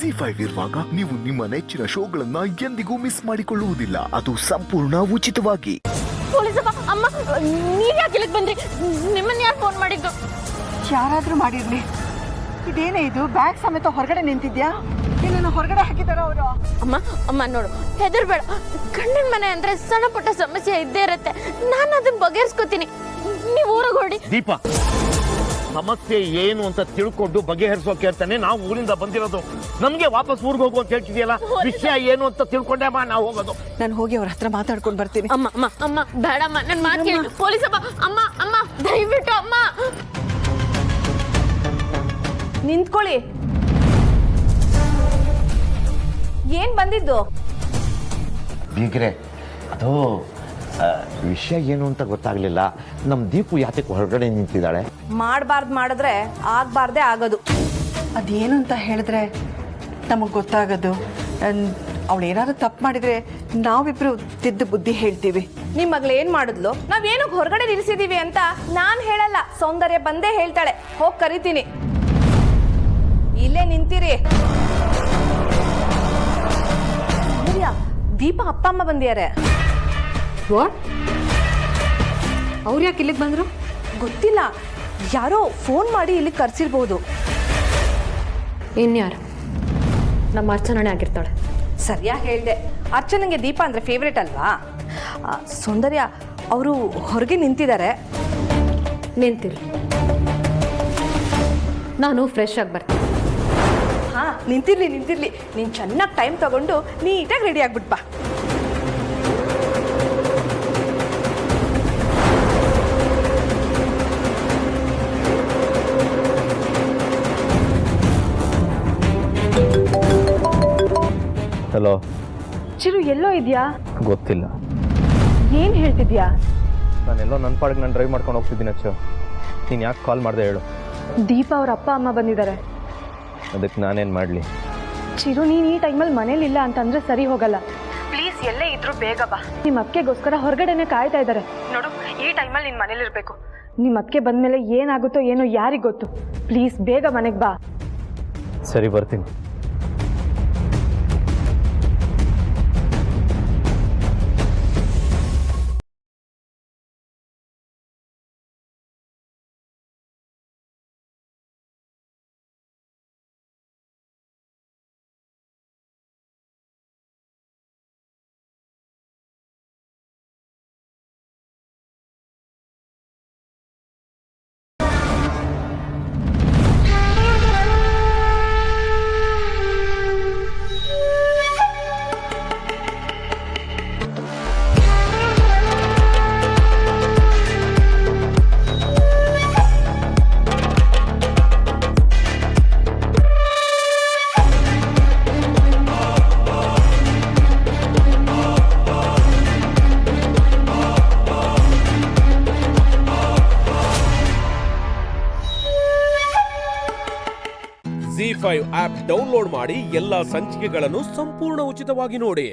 ZEE5 ಇರುವಾಗ ನೀವು ನಿಮ್ಮ ನೆಚ್ಚಿನ ಶೋಗಳನ್ನ ಎಂದಿಗೂ ಮಿಸ್ ಮಾಡಿಕೊಳ್ಳುವುದಿಲ್ಲ. ಅದು ಸಂಪೂರ್ಣ ಉಚಿತವಾಗಿ. ಪೊಲೀಸಪ್ಪ, ಅಮ್ಮ ನೀವ್ ಯಾಕೆ ಇಲ್ಲಿಗೆ ಬಂದ್ರಿ? ನಿಮ್ಮನ್ನ ಯಾರು ಫೋನ್ ಮಾಡಿದ್ದು? ಯಾರಾದ್ರೂ ಮಾಡಿರ್ಲಿ, ಇದೇನೇ ಇದು ಬ್ಯಾಗ್ ಸಮೇತ ಹೊರಗಡೆ ನಿಂತಿದ್ಯಾ? ನಿನ್ನ ಹೊರಗಡೆ ಹಾಕಿದಾರ ಅವರು? ಅಮ್ಮ ಅಮ್ಮ ನೋಡು, ಹೆದರ್ಬೇಡ. ಗಂಡನ ಮನೆ ಅಂದ್ರೆ ಸಣ್ಣ ಪುಟ್ಟ ಸಮಸ್ಯೆ ಇದ್ದೇ ಇರುತ್ತೆ. ನಾನು ಅದನ್ನ ಬಗೆಹರಿಸ್ಕೋತೀನಿ. ನೀವು ಊರಿಗೆ ಹೊರಡಿ. ದೀಪ, ಸಮಸ್ಯೆ ಏನು ಅಂತ ತಿಳ್ಕೊಂಡು ಬಗೆಹರಿಸೋಕೆ ಅಂತಾನೆ ನಾವು ಊರಿಂದ ಬಂದಿರೋದು. ನಮ್ಗೆ ವಾಪಸ್ ಊರಿಗೆ ಹೋಗು ಅಂತ ಹೇಳ್ತಿದ್ಯಲ್ಲ, ವಿಷಯ ಏನು ಅಂತ ತಿಳ್ಕೊಂಡೆ ಅಮ್ಮ ನಾವು ಹೋಗೋದು. ನಾನು ಹೋಗಿ ಅವ್ರ ಹತ್ರ ಮಾತಾಡ್ಕೊಂಡು ಬರ್ತೀನಿ. ಅಮ್ಮ ಅಮ್ಮ ಅಮ್ಮ ಬೇಡಮ್ಮ, ನನ್ನ ಮಾತು ಕೇಳಿ. ಪೊಲೀಸಪ್ಪ, ಅಮ್ಮ ಅಮ್ಮ ದಯವಿಟ್ಟು ಅಮ್ಮ ನಿಂತ್ಕೊಳ್ಳಿ. ಏನ್ ಬಂದಿದ್ದು? ಬೀಗ್ರೆ, ಅದು ವಿಷಯ ಏನು ಅಂತ ಗೊತ್ತಾಗ್ಲಿಲ್ಲ. ನಮ್ ದೀಪು ಯಾತಕ್ಕೆ ಹೊರಗಡೆ ನಿಂತಿದ್ದಾಳೆ? ಮಾಡಬಾರ್ದು ಮಾಡಿದ್ರೆ ಆಗ್ಬಾರ್ದೇ ಆಗೋದು. ಅದೇನು ಅಂತ ಹೇಳಿದ್ರೆ ನಮಗೆ ಗೊತ್ತಾಗೋದು. ಅವಳು ಏನಾದ್ರು ತಪ್ಪು ಮಾಡಿದ್ರೆ ನಾವಿಬ್ರು ತಿದ್ದು ಬುದ್ಧಿ ಹೇಳ್ತೀವಿ. ನಿಮ್ಮ ಮಗಳು ಏನ್ ಮಾಡಿದ್ಲು? ನಾವೇನಕ್ಕೆ ಹೊರಗಡೆ ನಿಲ್ಸಿದೀವಿ ಅಂತ ನಾನ್ ಹೇಳಲ್ಲ, ಸೌಂದರ್ಯ ಬಂದೇ ಹೇಳ್ತಾಳೆ. ಹೋಗಿ ಕರಿತೀನಿ. ಇಲ್ಲೇ ನಿಂತಿರಿ. ದೀಪ ಅಪ್ಪ ಅಮ್ಮ ಬಂದಿದ್ದಾರೆ. ಅವ್ರು ಯಾಕೆ ಇಲ್ಲಿಗೆ ಬಂದ್ರು? ಗೊತ್ತಿಲ್ಲ, ಯಾರೋ ಫೋನ್ ಮಾಡಿ ಇಲ್ಲಿ ಕರ್ಸಿರ್ಬೋದು. ಇನ್ಯಾರು? ನಮ್ಮ ಅರ್ಚನೆ ಆಗಿರ್ತಾಳೆ. ಸರಿಯಾಗಿ ಹೇಳ್ದೆ. ಅರ್ಚನೆಗೆ ದೀಪ ಅಂದ್ರೆ ಫೇವ್ರೇಟ್ ಅಲ್ವಾ? ಸೌಂದರ್ಯ ಅವರು ಹೊರಗೆ ನಿಂತಿದ್ದಾರೆ. ನಿಂತಿರ್ಲಿ, ನಾನು ಫ್ರೆಶ್ ಆಗಿ ಬರ್ತೀನಿ. ಹಾ, ನಿಂತಿರ್ಲಿ ನಿಂತಿರ್ಲಿ. ನೀನು ಚೆನ್ನಾಗಿ ಟೈಮ್ ತಗೊಂಡು ನೀಟಾಗಿ ರೆಡಿ ಆಗ್ಬಿಟ್ ಬಾ. ಹಲೋ ಚಿರು, ಎಲ್ಲೋ ಇದೆಯಾ? ಗೊತ್ತಿಲ್ಲ. ಏನು ಹೇಳ್ತಿದ್ಯಾ? ನಾನೆಲ್ಲೋ ನನ್ನ ಪಾಡಿಗೆ ನಾನು ಡ್ರೈವ್ ಮಾಡ್ಕೊಂಡು ಹೋಗ್ತಿದ್ದೀನಿ ಅಚ್ಚು. ನೀನು ಯಾಕೆ ಕಾಲ್ ಮಾಡಿದೆ ಹೇಳು? ದೀಪ ಅವ್ರ ಅಪ್ಪ ಅಮ್ಮ ಬಂದಿದ್ದಾರೆ. ಅದಕ್ಕೆ ನಾನೇನು ಮಾಡಲಿ? ಚಿರು, ನೀನು ಈ ಟೈಮಲ್ಲಿ ಮನೇಲಿ ಇಲ್ಲ ಅಂತಂದ್ರೆ ಸರಿ ಹೋಗಲ್ಲ. ಪ್ಲೀಸ್, ಎಲ್ಲೇ ಇದ್ರು ಬೇಗ ಬಾ. ನಿಮ್ಮ ಅಕ್ಕೆಗೋಸ್ಕರ ಹೊರಗಡೆನೆ ಕಾಯ್ತಾ ಇದ್ದಾರೆ. ನೋಡು, ಈ ಟೈಮಲ್ಲಿ ನೀನು ಮನೇಲಿರ್ಬೇಕು. ನಿಮ್ಮ ಅಕ್ಕೆ ಬಂದಮೇಲೆ ಏನಾಗುತ್ತೋ ಏನೋ ಯಾರಿಗೆ ಗೊತ್ತು. ಪ್ಲೀಸ್ ಬೇಗ ಮನೆಗೆ ಬಾ. ಸರಿ, ಬರ್ತೀನಿ. ZEE5 ಆಪ್ ಡೌನ್ಲೋಡ್ ಮಾಡಿ ಎಲ್ಲಾ ಸಂಚಿಕೆಗಳನ್ನು ಸಂಪೂರ್ಣ ಉಚಿತವಾಗಿ ನೋಡಿ.